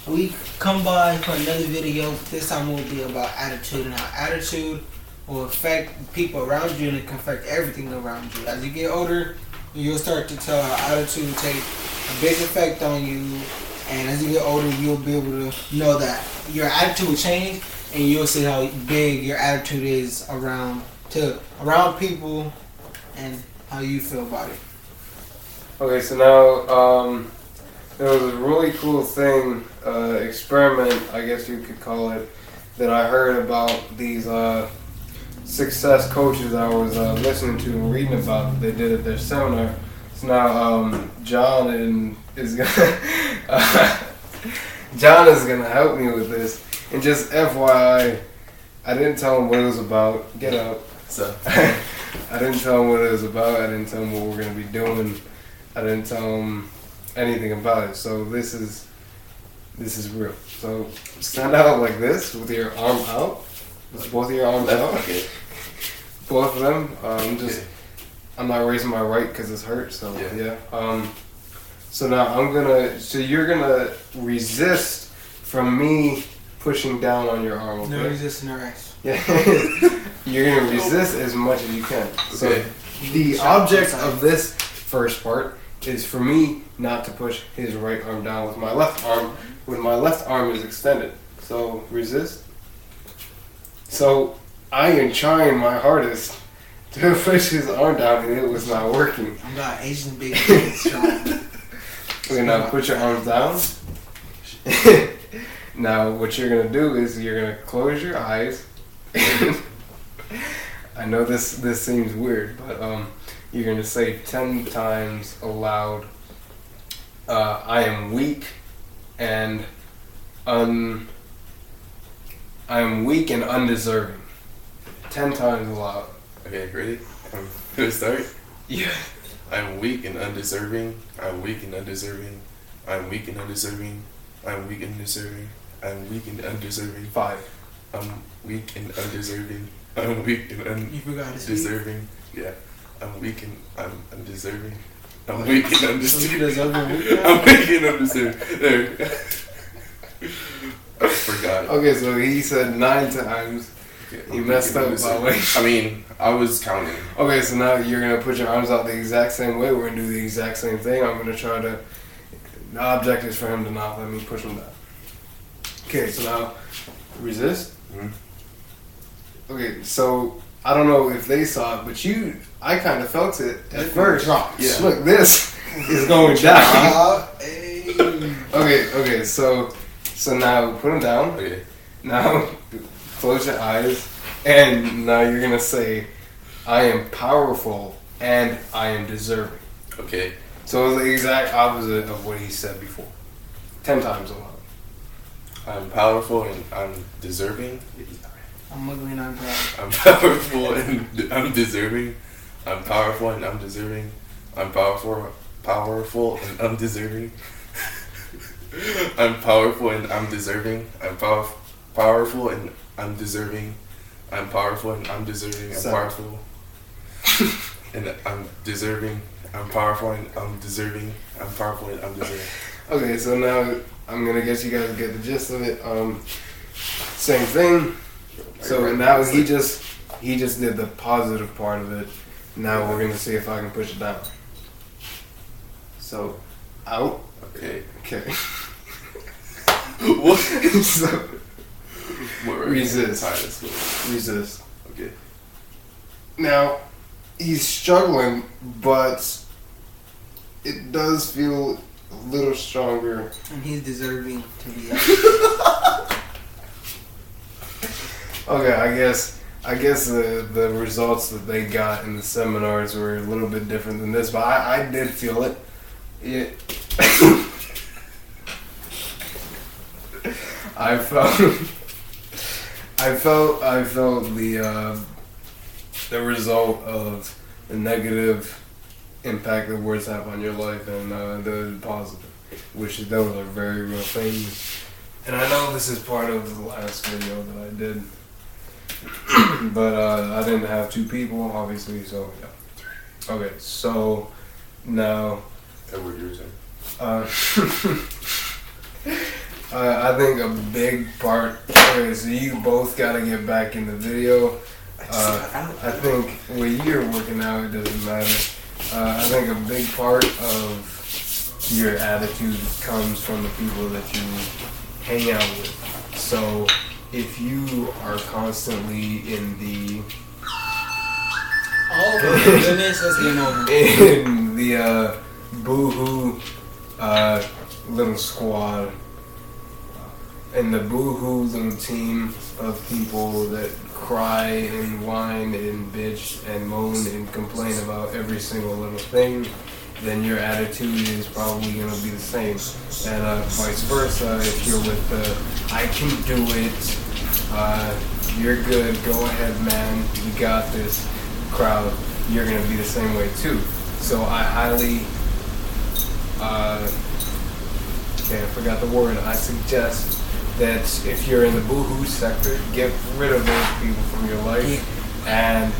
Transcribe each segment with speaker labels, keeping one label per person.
Speaker 1: We come by for another video. This time will be about attitude and how attitude will affect people around you and it can affect everything around you. As you get older, you'll start to tell how attitude will take a big effect on you. And as you get older, you'll be able to know that your attitude will change, and you'll see how big your attitude is around people and how you feel about it.
Speaker 2: Okay, so now there was a really cool thing, experiment, I guess you could call it, that I heard about these success coaches I was listening to and reading about that they did at their seminar. So now John is gonna John is gonna help me with this. And just FYI, I didn't tell him what it was about. Get out.
Speaker 3: So
Speaker 2: I didn't tell him what it was about. I didn't tell him what we're gonna be doing. I didn't tell him anything about it. So this is real. So stand out like this with your arm out. With both of your arms out.
Speaker 3: Okay.
Speaker 2: Both of them. I'm not raising my right because it's hurt. So yeah. So now so you're gonna resist from me pushing down on your arm. Okay?
Speaker 1: No resisting arrest.
Speaker 2: Yeah. You're gonna resist as much as you can. So
Speaker 3: Okay.
Speaker 2: the object of this first part is for me not to push his right arm down with my left arm when my left arm is extended. So resist. So I am trying my hardest to push his arm down and it was not working.
Speaker 1: I'm got Asian big strong.
Speaker 2: Okay, now put your arms down. Now what you're gonna do is you're gonna close your eyes. I know this seems weird, but you're gonna say 10 times aloud, I am weak and undeserving. 10 times aloud.
Speaker 3: Okay, ready? I'm gonna start.
Speaker 2: Yeah.
Speaker 3: I'm weak and undeserving. I'm weak and undeserving. I'm weak and undeserving. I'm weak and undeserving. I'm weak and undeserving.
Speaker 2: 5.
Speaker 3: I'm weak and undeserving. I'm weak and
Speaker 1: You forgot to speak.
Speaker 3: undeserving. Yeah. I'm weak and I'm undeserving. I'm weak and
Speaker 1: So you
Speaker 3: undeserving.
Speaker 1: deserve a weak
Speaker 3: I'm weak and undeserving. There. I forgot.
Speaker 2: Okay, so he said 9 times.
Speaker 3: Okay,
Speaker 2: You
Speaker 3: I'm
Speaker 2: messed
Speaker 3: weak and
Speaker 2: up, by the way.
Speaker 3: undeserving. I mean, I was counting.
Speaker 2: Okay, so now you're gonna put your arms out the exact same way. We're gonna do the exact same thing. I'm gonna try to. The object is for him to not let me push him down. Okay, so now resist.
Speaker 3: Mhm.
Speaker 2: Okay, so I don't know if they saw it, but I kind of felt it at first.
Speaker 1: Drops.
Speaker 3: Yeah.
Speaker 2: Look, this is going down.
Speaker 1: Hey.
Speaker 2: Okay, so now put him down.
Speaker 3: Okay.
Speaker 2: Now close your eyes, and now you're gonna say, I am powerful and I am deserving.
Speaker 3: Okay.
Speaker 2: So it's the exact opposite of what he said before. 10 times aloud.
Speaker 3: I'm powerful and I'm deserving.
Speaker 1: I'm ugly and I'm proud.
Speaker 3: I'm powerful and I'm deserving. I'm powerful and I'm deserving. I'm powerful and I'm deserving. I'm powerful and I'm deserving. I'm powerful and I'm deserving. I'm powerful and I'm deserving. I'm
Speaker 2: 7.
Speaker 3: powerful and I'm deserving. I'm powerful and I'm deserving. I'm powerful and I'm deserving.
Speaker 2: Okay, so now I'm gonna guess you guys get the gist of it. Same thing. So now he just did the positive part of it. Now we're gonna see if I can push it down. So out.
Speaker 3: Okay.
Speaker 2: Okay.
Speaker 3: What?
Speaker 2: So resist.
Speaker 3: Resist.
Speaker 2: Resist.
Speaker 3: Okay.
Speaker 2: Now he's struggling, but it does feel a little stronger.
Speaker 1: And he's deserving to be.
Speaker 2: Okay, I guess the results that they got in the seminars were a little bit different than this, but I did feel it. I felt the result of the negative impact that words have on your life and the positive, which those are very real things. And I know this is part of the last video that I did, but I didn't have 2 people, obviously, so yeah. Okay, so now
Speaker 3: Edward, yours.
Speaker 2: I think a big part is you both got to get back in the video. I think when you're working out, it doesn't matter. I think a big part of your attitude comes from the people that you hang out with. So if you are constantly in the
Speaker 1: oh my goodness, let's get over.
Speaker 2: in the boohoo little squad, in the boohoo little team of people that cry and whine and bitch and moan and complain about every single little thing, then your attitude is probably going to be the same. And vice versa, if you're with the I can do it, you're good, go ahead man, you got this crowd, you're going to be the same way too. So I highly, okay, I forgot the word, I suggest that if you're in the boohoo sector, get rid of those people from your life and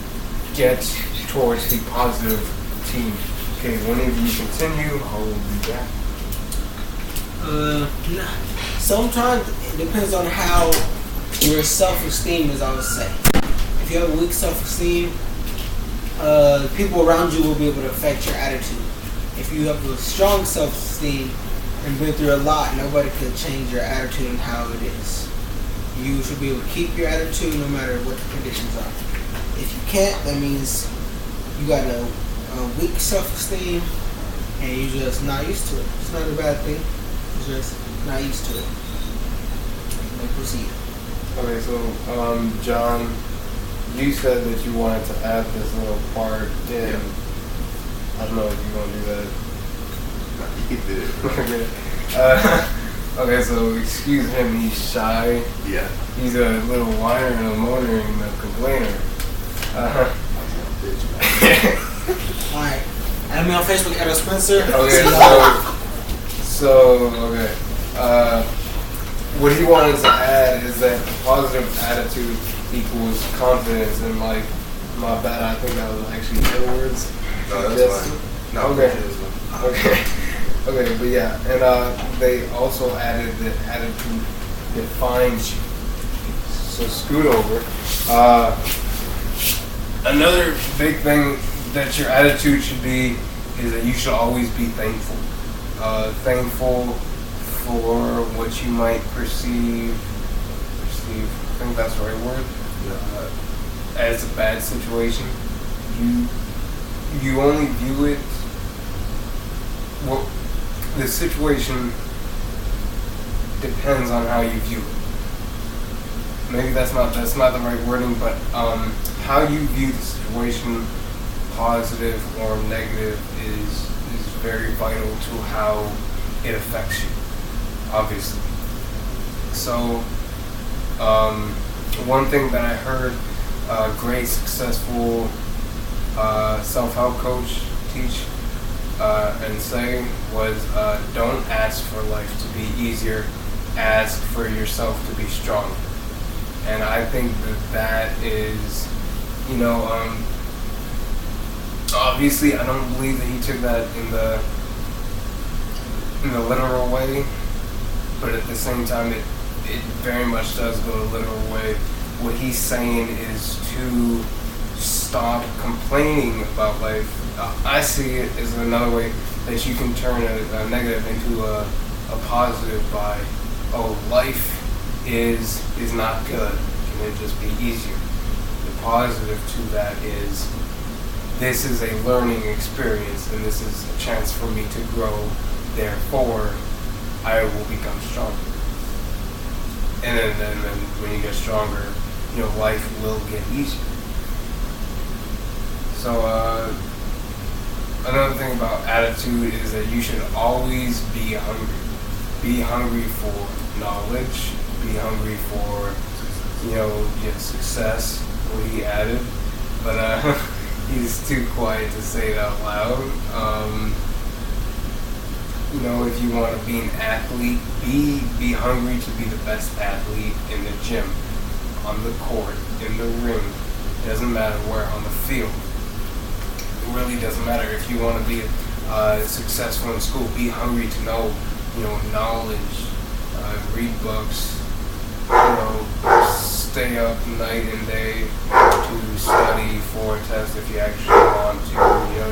Speaker 2: get towards the positive team. Okay, whenever you continue, I will be back.
Speaker 1: Sometimes it depends on how your self-esteem is, I would say. If you have a weak self-esteem, people around you will be able to affect your attitude. If you have a strong self-esteem and been through a lot, nobody can change your attitude and how it is. You should be able to keep your attitude no matter what the conditions are. If you can't, that means you got a weak self-esteem and you're just not used to it. It's not a bad thing. It's just not used to it. Let's proceed.
Speaker 2: Okay, so John, you said that you wanted to add this little part in.
Speaker 3: Yeah.
Speaker 2: I don't know if you want to do that.
Speaker 3: He did it.
Speaker 2: Okay, so excuse him, he's shy.
Speaker 3: Yeah.
Speaker 2: He's a little whiner and a moaner and a complainer.
Speaker 1: Alright. Add me on Facebook, Edo Spencer.
Speaker 2: Okay, okay. What he wanted to add is that positive attitude equals confidence in life. My bad, I think that was actually the words.
Speaker 3: No, that's fine. No,
Speaker 2: okay. Okay, but yeah, and they also added that attitude defines you. So scoot over. Another big thing that your attitude should be is that you should always be thankful. Thankful for what you might perceive, I think that's the right word, as a bad situation. You only view it, well, the situation depends on how you view it. Maybe that's not the right wording, but how you view the situation, positive or negative, is very vital to how it affects you, obviously. So, one thing that I heard a great successful self-help coach teach and say was, don't ask for life to be easier, ask for yourself to be stronger. And I think that is, obviously I don't believe that he took that in the literal way, but at the same time it very much does go the literal way. What he's saying is to stop complaining about life. I see it as another way that you can turn a negative into a positive by, life is not good. Can it just be easier? The positive to that is, this is a learning experience and this is a chance for me to grow, therefore I will become stronger. And then when you get stronger, life will get easier. So another thing about attitude is that you should always be hungry. Be hungry for knowledge, be hungry for, success, what he added. But he's too quiet to say it out loud. If you want to be an athlete, be hungry to be the best athlete in the gym, on the court, in the ring. It doesn't matter where, on the field. It really doesn't matter. If you want to be successful in school, be hungry to know, knowledge, read books, stay up night and day to study for a test if you actually want to,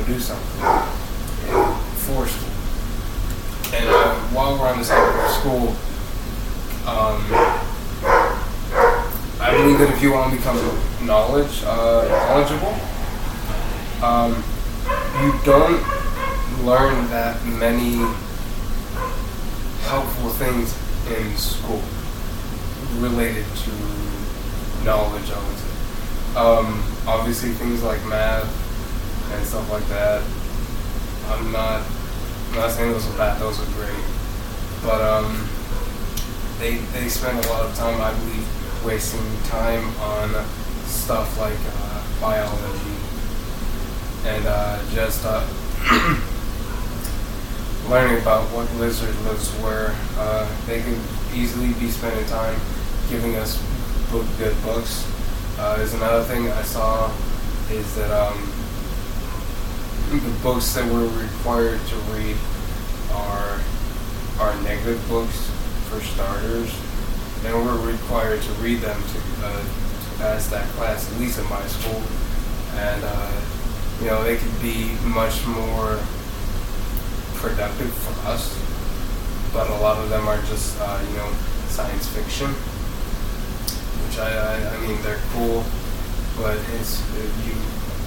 Speaker 2: do something for school. And while we're on this topic of school, I believe that if you want to become knowledgeable, you don't learn that many helpful things in school related to knowledge, I would say. Obviously things like math and stuff like that, I'm not saying those are bad, those are great. But they spend a lot of time, I believe, wasting time on stuff like biology and just learning about what lizard lives where. They could easily be spending time giving us good books. There's another thing I saw is that the books that we're required to read are negative books for starters, and we're required to read them to pass that class, at least in my school. And they could be much more productive for us, but a lot of them are just science fiction, which I mean they're cool, but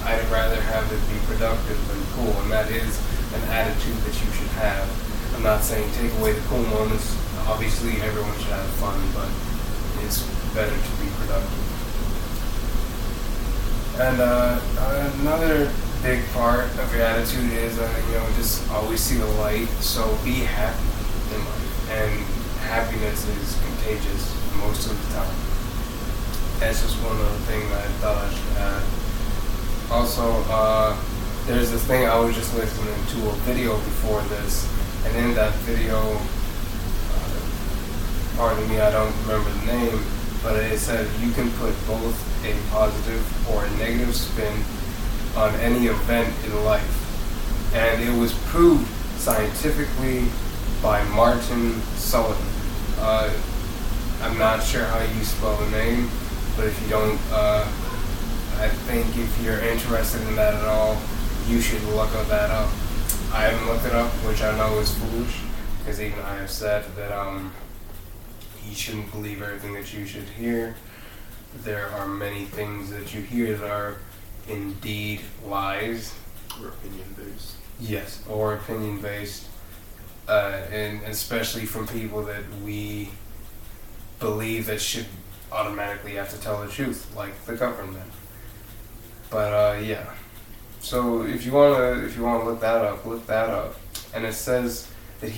Speaker 2: I'd rather have it be productive than cool, and that is an attitude that you should have. I'm not saying take away the cool moments. Obviously, everyone should have fun, but it's better to be productive. And another big part of your attitude is, just always see the light. So be happy in life, and happiness is contagious most of the time. That's just one other thing that I thought I should add. Also, there's this thing I was just listening to a video before this, and in that video, pardon me, I don't remember the name, but it said you can put both a positive or a negative spin on any event in life. And it was proved scientifically by Martin Sullivan. I'm not sure how you spell the name, but if you don't, I think if you're interested in that at all, you should look that up. I haven't looked it up, which I know is foolish, because even I have said that you shouldn't believe everything that you should hear. There are many things that you hear that are indeed lies.
Speaker 3: Or opinion-based.
Speaker 2: Yes, or opinion-based. And especially from people that we believe that should automatically have to tell the truth, like the government. But yeah. So if you wanna look that up. And it says that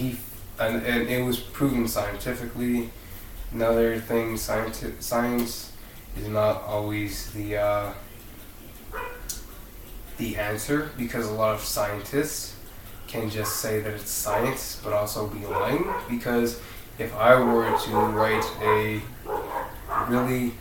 Speaker 2: and it was proven scientifically. Another thing, science is not always the answer, because a lot of scientists can just say that it's science but also be lying. Because if I were to write a really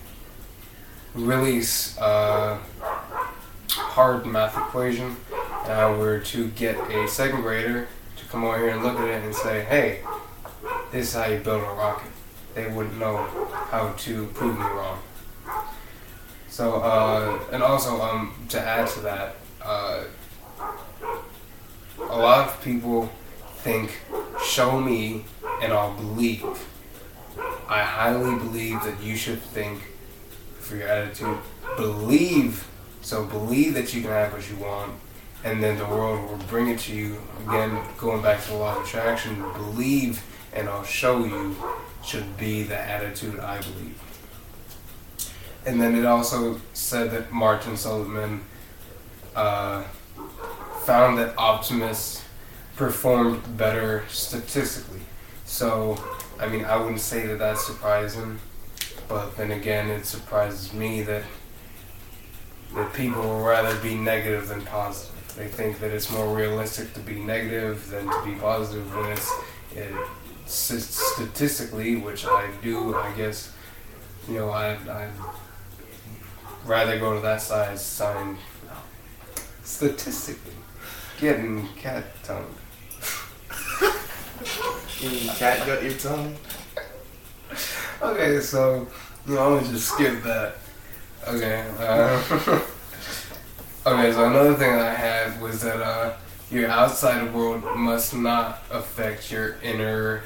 Speaker 2: hard math equation, and I were to get a second grader to come over here and look at it and say, hey, this is how you build a rocket, they wouldn't know how to prove me wrong. So, and also, to add to that, a lot of people think, show me and I'll believe. I highly believe that you should think for your attitude, believe that you can have what you want, and then the world will bring it to you. Again, going back to the law of attraction, believe and I'll show you should be the attitude I believe. And then it also said that Martin Sullivan found that optimists performed better statistically. So, I mean, I wouldn't say that that's surprising, but then again, it surprises me that people will rather be negative than positive. They think that it's more realistic to be negative than to be positive when it's statistically, which I do, I guess, I'd rather go to that sign. Statistically, getting cat tongue.
Speaker 3: Cat got your tongue?
Speaker 2: Okay, so I'm gonna just skip that. Okay. Okay, so another thing I had was that your outside world must not affect your inner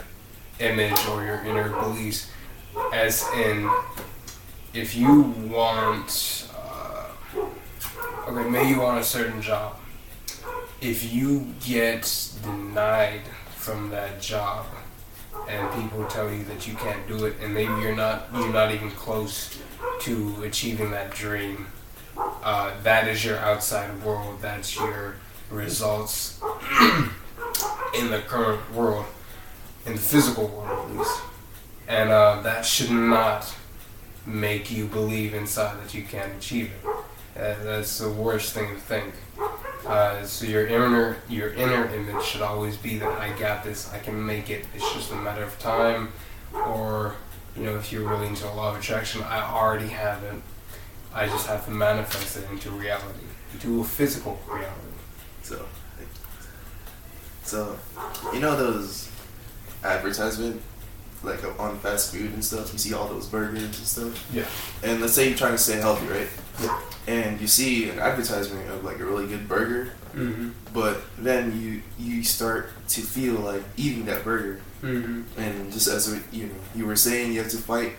Speaker 2: image or your inner beliefs. As in, if you want, okay, maybe you want a certain job. If you get denied from that job, and people tell you that you can't do it, and maybe you're not even close to achieving that dream. That is your outside world. That's your results in the current world, in the physical world at least. And that should not make you believe inside that you can't achieve it. That's the worst thing to think. So your inner image should always be that I got this, I can make it. It's just a matter of time, or if you're really into law of attraction, I already have it. I just have to manifest it into reality, into a physical reality.
Speaker 4: So those advertisement like on fast food and stuff. You see all those burgers and stuff.
Speaker 2: Yeah.
Speaker 4: And let's say you're trying to stay healthy, right?
Speaker 2: Yeah.
Speaker 4: And you see an advertisement of like a really good burger, but then you start to feel like eating that burger, and just as you were saying, you have to fight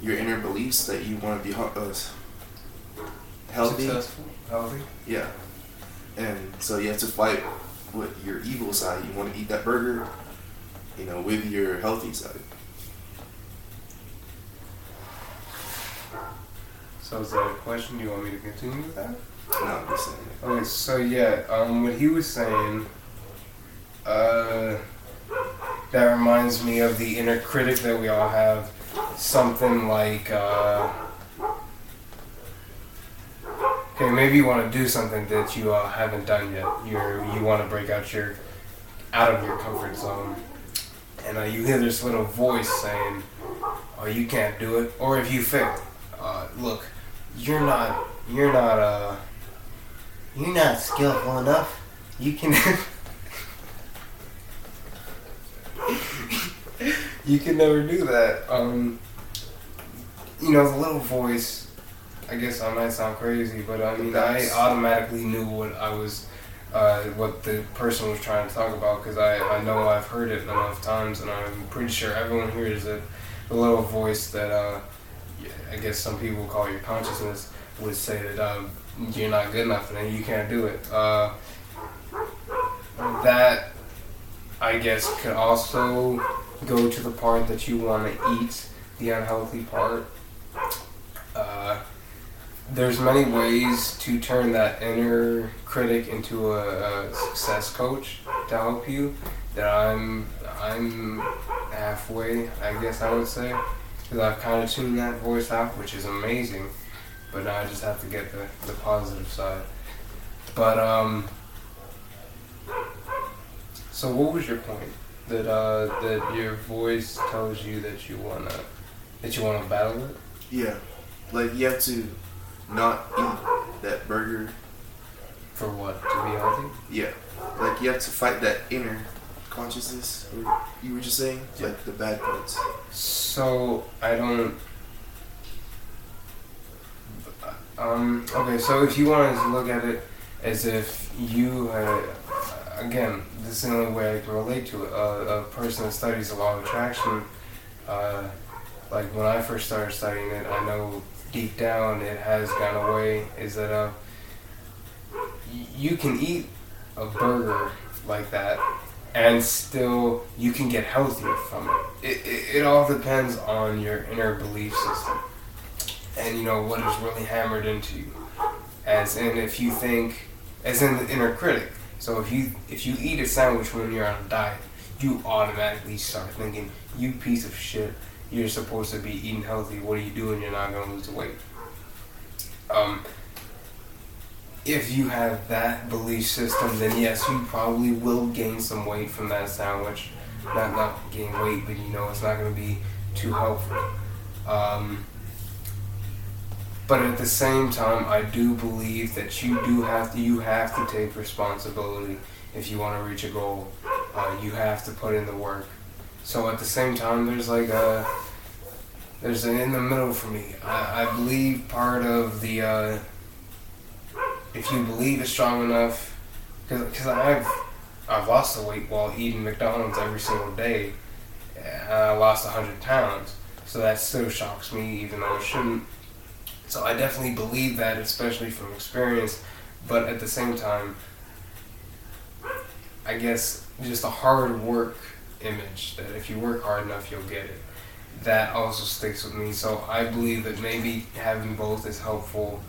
Speaker 4: your inner beliefs that you want to be healthy,
Speaker 2: successful, healthy.
Speaker 4: Yeah, and so you have to fight with your evil side. You want to eat that burger, with your healthy side.
Speaker 2: So is that a question? Do you want me to continue with that?
Speaker 4: No, I'm just saying.
Speaker 2: Okay, so yeah, what he was saying, that reminds me of the inner critic that we all have. Something like, okay, maybe you want to do something that you haven't done yet. You want to break out of your comfort zone, and you hear this little voice saying, "Oh, you can't do it," or if you fail, look, you're not skillful enough. You can you can never do that. The little voice. I guess I might sound crazy, but I mean, I automatically knew what what the person was trying to talk about, because I know I've heard it enough times, and I'm pretty sure everyone hears it. The little voice that I guess some people call your consciousness would say that you're not good enough and you can't do it. That, I guess, could also go to the part that you want to eat, the unhealthy part. There's many ways to turn that inner critic into a success coach to help you. That I'm halfway, I guess I would say, because I've kind of tuned that voice out, which is amazing. But now I just have to get the positive side. But so what was your point? That your voice tells you that you wanna battle it?
Speaker 4: Yeah, like you have to not eat that burger.
Speaker 2: For what? To be healthy?
Speaker 4: Yeah, like you have to fight that inner consciousness, or you were just saying, like the bad parts.
Speaker 2: So I don't. Okay, so if you wanted to look at it as if you had, again, this is the only way I can relate to it. A person that studies the law of attraction, like when I first started studying it, I know deep down it has gone away, is that you can eat a burger like that and still you can get healthier from it. It all depends on your inner belief system and what is really hammered into you, as in if you think, as in the inner critic. So if you eat a sandwich when you're on a diet, you automatically start thinking, you piece of shit, you're supposed to be eating healthy, what are you doing, you're not going to lose weight. If you have that belief system, then yes, you probably will gain some weight from that sandwich. Not gain weight, but it's not going to be too helpful. But at the same time, I do believe that you have to take responsibility if you want to reach a goal. You have to put in the work. So at the same time, there's like there's an in the middle for me. I believe part of the if you believe it's strong enough, because I've lost the weight while eating McDonald's every single day. I lost 100 pounds, so that still shocks me, even though it shouldn't. So I definitely believe that, especially from experience. But at the same time, I guess just a hard work image, that if you work hard enough, you'll get it. That also sticks with me. So I believe that maybe having both is helpful,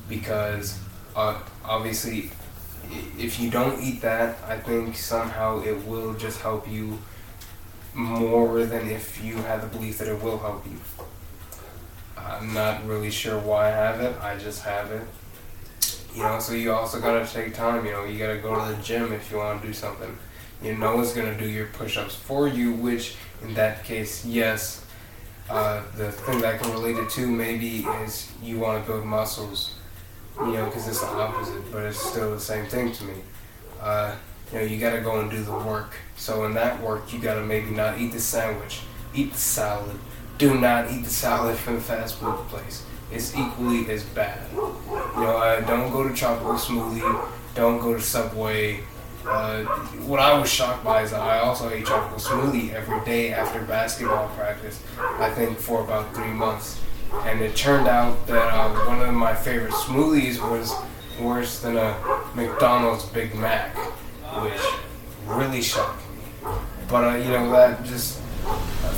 Speaker 2: because obviously if you don't eat that, I think somehow it will just help you more than if you have the belief that it will help you. I'm not really sure why I have it, I just have it. You know, so you also gotta take time, you know, you gotta go to the gym if you wanna do something. You know one's gonna do your push-ups for you, which in that case, yes, the thing that I can relate it to maybe is you wanna build muscles, you know, because it's the opposite, but it's still the same thing to me. You know, you gotta go and do the work. So in that work, you gotta maybe not eat the sandwich, eat the salad. Do not eat the salad from the fast food place. It's equally as bad. You know, don't go to Tropical Smoothie, don't go to Subway. What I was shocked by is that I also ate Tropical Smoothie every day after basketball practice, I think for about 3 months. And it turned out that one of my favorite smoothies was worse than a McDonald's Big Mac, which really shocked me. But you know, that just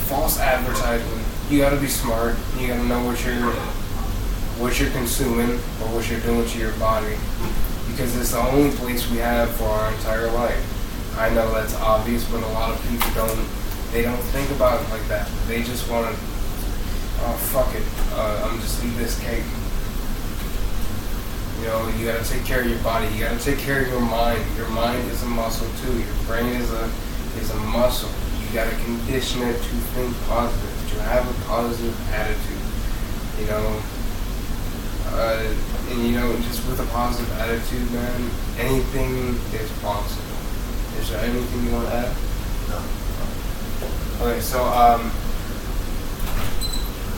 Speaker 2: false advertising. You gotta be smart. You gotta know what you're consuming or what you're doing to your body, because it's the only place we have for our entire life. I know that's obvious, but a lot of people don't think about it like that. They just want to, oh fuck it, I'm just eat this cake. You know, you gotta take care of your body. You gotta take care of your mind. Your mind is a muscle too. Your brain is a muscle. You gotta condition it to think positive, to have a positive attitude. You know, and you know, just with a positive attitude, man, anything is possible. Is there anything you want to add?
Speaker 4: No.
Speaker 2: Okay, so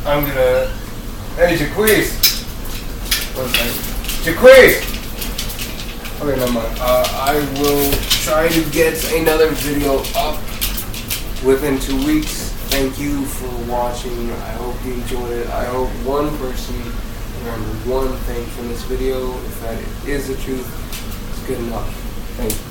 Speaker 2: I'm gonna. Hey, Jaquez. One second. Jaquez! Okay, never mind. I will try to get another video up within 2 weeks. Thank you for watching. I hope you enjoyed it. I hope one person learned one thing from this video. If that is the truth, it's good enough. Thank you.